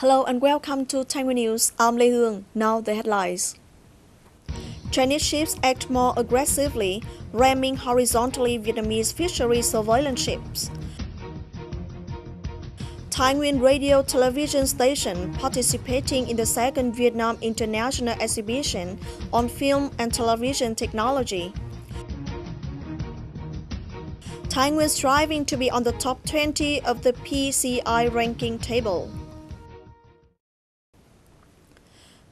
Hello and welcome to Taiwan News. I'm Lê Hương. Now the headlines. Chinese ships act more aggressively, ramming horizontally Vietnamese fishery surveillance ships. Thái Nguyên radio television station participating in the second Vietnam International Exhibition on Film and Television Technology. Thái Nguyên striving to be on the top 20 of the PCI ranking table.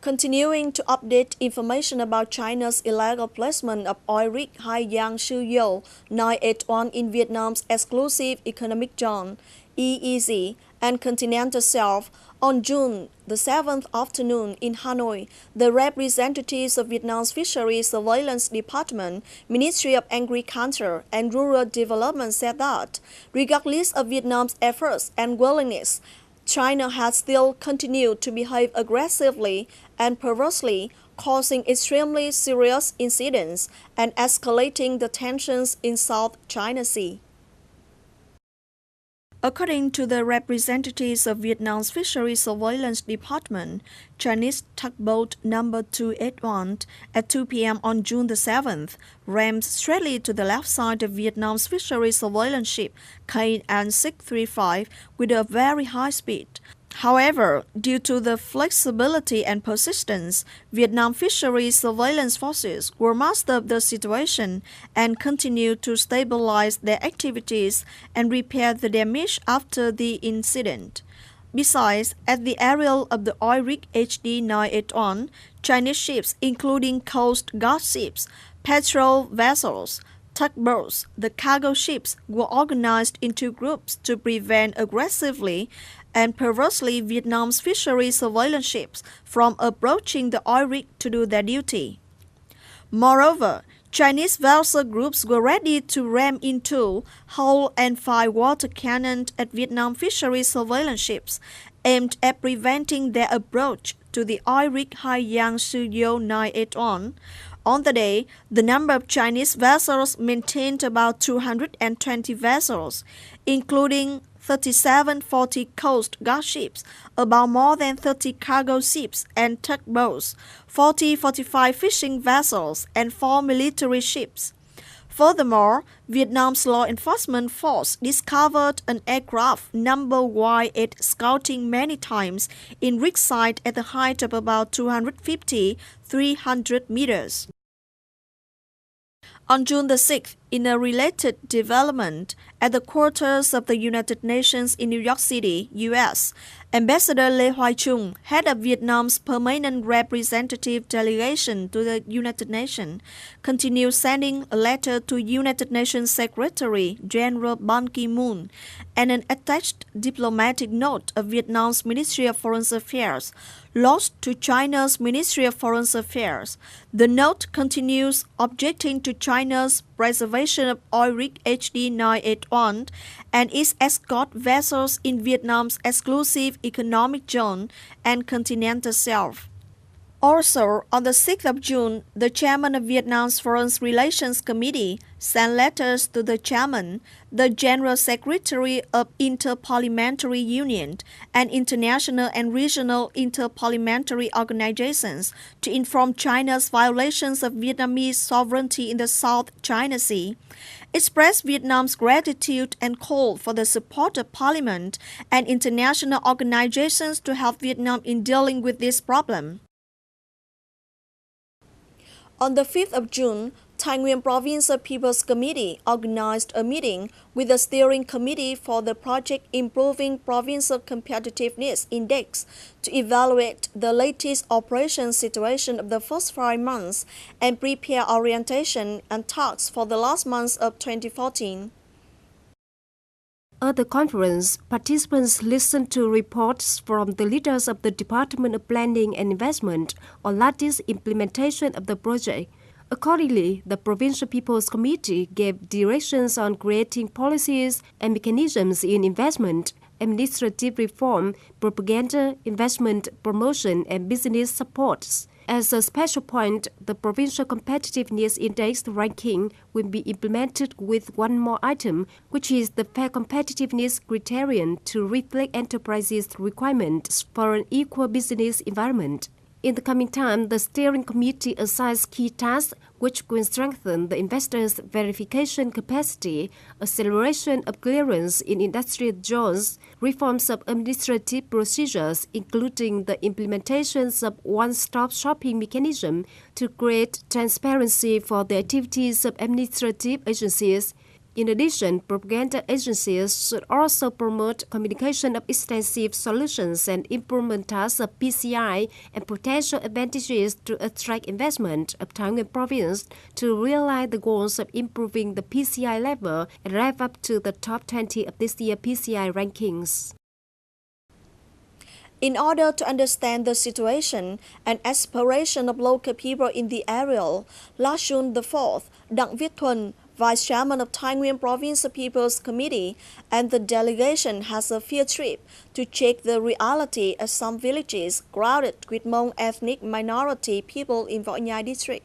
Continuing to update information about China's illegal placement of oil rig Hai Giang Sư Yo 981 in Vietnam's exclusive economic zone, EEZ, and continental shelf, on June the 7th afternoon in Hanoi, the representatives of Vietnam's Fisheries Surveillance Department, Ministry of Agriculture and Rural Development said that, regardless of Vietnam's efforts and willingness, China has still continued to behave aggressively and perversely, causing extremely serious incidents and escalating the tensions in South China Sea. According to the representatives of Vietnam's Fisheries Surveillance Department, Chinese tugboat number 281 at 2 p.m. on June the 7th rammed straightly to the left side of Vietnam's fisheries surveillance ship KN 635 with a very high speed. However, due to the flexibility and persistence, Vietnam fisheries surveillance forces will master the situation and continue to stabilize their activities and repair the damage after the incident. Besides, at the area of the oil rig HD 981, Chinese ships, including coast guard ships, patrol vessels, tugboats, the cargo ships, were organized into groups to prevent aggressively and perversely Vietnam's fisheries surveillance ships from approaching the oil rig to do their duty. Moreover, Chinese vessel groups were ready to ram into, hold and fire water cannons at Vietnam fisheries surveillance ships, aimed at preventing their approach to the oil rig Hai Giang Sư Yo 981. On the day, the number of Chinese vessels maintained about 220 vessels, including 37-40 coast guard ships, about more than 30 cargo ships and tugboats, 40-45 fishing vessels, and 4 military ships. Furthermore, Vietnam's law enforcement force discovered an aircraft number Y8 scouting many times in rig site at the height of about 250-300 meters. On June the 6th, in a related development, at the quarters of the United Nations in New York City, U.S., Ambassador Lê Hoài Trung, head of Vietnam's permanent representative delegation to the United Nations, continued sending a letter to United Nations Secretary General Ban Ki-moon and an attached diplomatic note of Vietnam's Ministry of Foreign Affairs, lodged to China's Ministry of Foreign Affairs. The note continues objecting to China's preservation of oil rig HD 981 and its escort vessels in Vietnam's exclusive economic zone and continental shelf. Also, on the 6th of June, the chairman of Vietnam's Foreign Relations Committee sent letters to the chairman, the General Secretary of Inter-Parliamentary Union, and international and regional inter-parliamentary organizations to inform China's violations of Vietnamese sovereignty in the South China Sea, express Vietnam's gratitude and call for the support of Parliament and international organizations to help Vietnam in dealing with this problem. On the 5th of June, Thái Nguyên Provincial People's Committee organized a meeting with the Steering Committee for the project Improving Provincial Competitiveness Index to evaluate the latest operation situation of the first 5 months and prepare orientation and talks for the last months of 2014. At the conference, participants listened to reports from the leaders of the Department of Planning and Investment on latest implementation of the project. Accordingly, the Provincial People's Committee gave directions on creating policies and mechanisms in investment, administrative reform, propaganda, investment promotion, and business supports, As a special point, the Provincial Competitiveness Index ranking will be implemented with one more item, which is the fair competitiveness criterion to reflect enterprises' requirements for an equal business environment. In the coming time, the steering committee assigns key tasks which will strengthen the investors' verification capacity, acceleration of clearance in industrial zones, reforms of administrative procedures, including the implementations of one-stop shopping mechanism to create transparency for the activities of administrative agencies. In addition, propaganda agencies should also promote communication of extensive solutions and improvement tasks of PCI and potential advantages to attract investment of Thái Nguyên province to realize the goals of improving the PCI level and rev up to the top 20 of this year's PCI rankings. In order to understand the situation and aspiration of local people in the area, last June the 4th, Đặng Viết Thuần, Vice Chairman of Thái Nguyên Provincial People's Committee, and the delegation has a field trip to check the reality of some villages crowded with Hmong ethnic minority people in Võ Nhai district.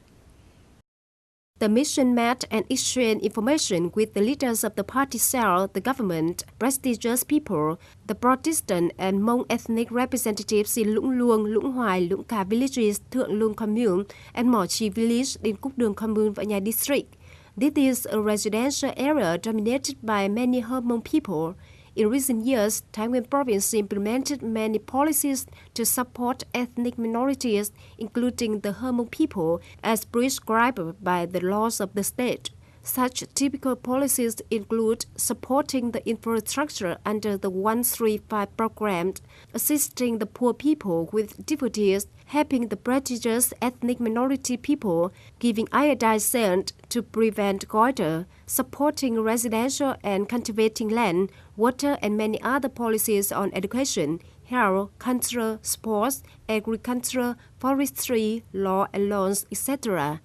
The mission met and exchanged information with the leaders of the party cell, the government, prestigious people, the Protestant and Hmong ethnic representatives in Lũng Luông, Lũng Hoài, Lũng Cà villages, Thượng Luông commune, and Mỏ Trì village in Cúc Đường commune, Võ Nhai district. This is a residential area dominated by many Hmong people. In recent years, Thái Nguyên province implemented many policies to support ethnic minorities, including the Hmong people, as prescribed by the laws of the state. Such typical policies include supporting the infrastructure under the 135 program, assisting the poor people with difficulties, helping the prestigious ethnic minority people, giving iodine salt to prevent goiter, supporting residential and cultivating land, water, and many other policies on education, health, culture, sports, agriculture, forestry, law and loans, etc.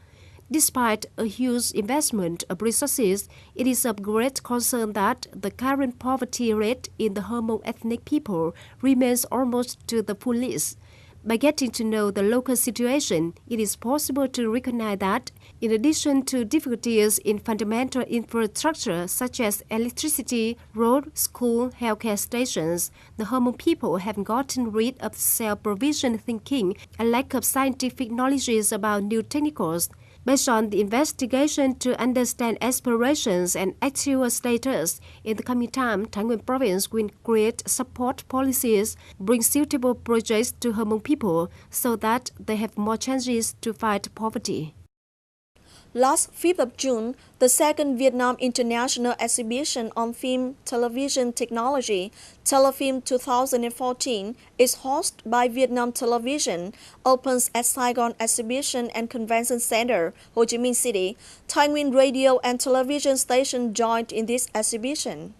Despite a huge investment of resources, it is of great concern that the current poverty rate in the Hmong ethnic people remains almost to the fullest. By getting to know the local situation, it is possible to recognize that, in addition to difficulties in fundamental infrastructure such as electricity, road, school, healthcare stations, the Hmong people have gotten rid of self-provision thinking and lack of scientific knowledge about new technicals. Based on the investigation to understand aspirations and actual status, in the coming time, Thái Nguyên province will create support policies, bring suitable projects to Hmong people so that they have more chances to fight poverty. Last 5th of June, the second Vietnam International Exhibition on Film Television Technology, Telefilm 2014, is hosted by Vietnam Television, opens at Saigon Exhibition and Convention Center, Ho Chi Minh City. Thái Nguyên radio and television station joined in this exhibition.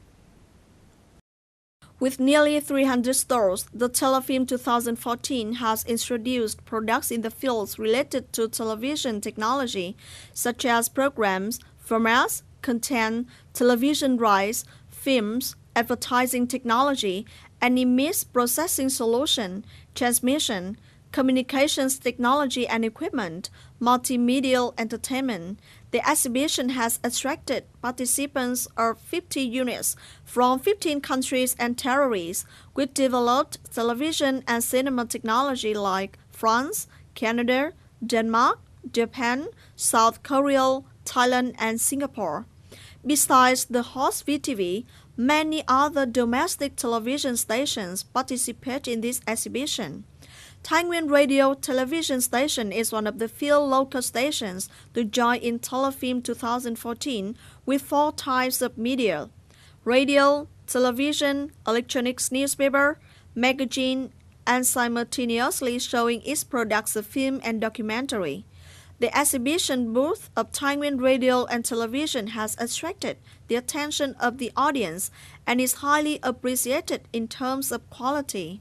With nearly 300 stores, the Telefilm 2014 has introduced products in the fields related to television technology, such as programs, formats, content, television rights, films, advertising technology, and image processing solution, transmission, communications technology and equipment, multimedia entertainment. The exhibition has attracted participants of 50 units from 15 countries and territories, which developed television and cinema technology like France, Canada, Denmark, Japan, South Korea, Thailand, and Singapore. Besides the host VTV, many other domestic television stations participate in this exhibition. Thái Nguyên Radio television station is one of the few local stations to join in Telefilm 2014 with 4 types of media: radio, television, electronics newspaper, magazine, and simultaneously showing its products of film and documentary. The exhibition booth of Thái Nguyên Radio and Television has attracted the attention of the audience and is highly appreciated in terms of quality.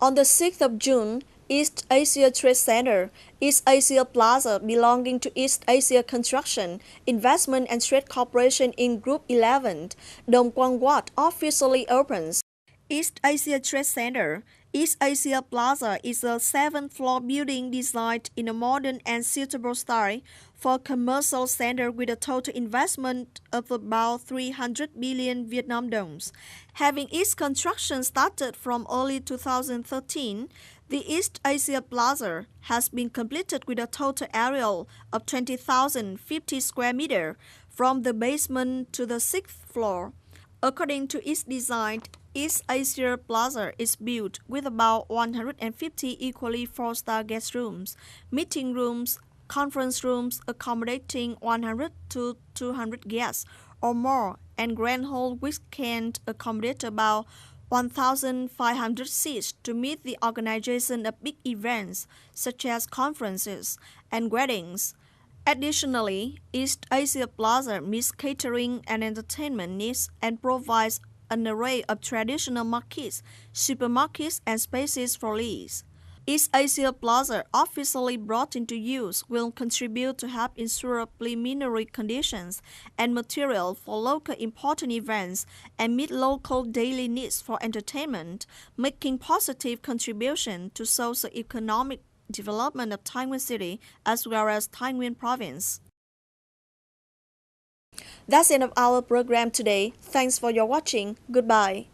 On the 6th of June, East Asia Trade Center, East Asia Plaza belonging to East Asia Construction, Investment and Trade Corporation in Group 11, Dong Quang Wat officially opens. East Asia Trade Center, East Asia Plaza is a 7th-floor building designed in a modern and suitable style for a commercial center with a total investment of about 300 billion Vietnam dongs. Having its construction started from early 2013, the East Asia Plaza has been completed with a total area of 20,050 square meters from the basement to the 6th floor. According to its design, East Asia Plaza is built with about 150 equally 4-star guest rooms, meeting rooms, conference rooms accommodating 100 to 200 guests or more, and grand hall which can accommodate about 1,500 seats to meet the organization of big events such as conferences and weddings. Additionally, East Asia Plaza meets catering and entertainment needs and provides an array of traditional markets, supermarkets, and spaces for lease. East Asia Plaza, officially brought into use, will contribute to help ensure preliminary conditions and material for local important events and meet local daily needs for entertainment, making positive contribution to socio-economic development of Thái Nguyên City as well as Thái Nguyên Province. That's the end of our program today. Thanks for your watching. Goodbye.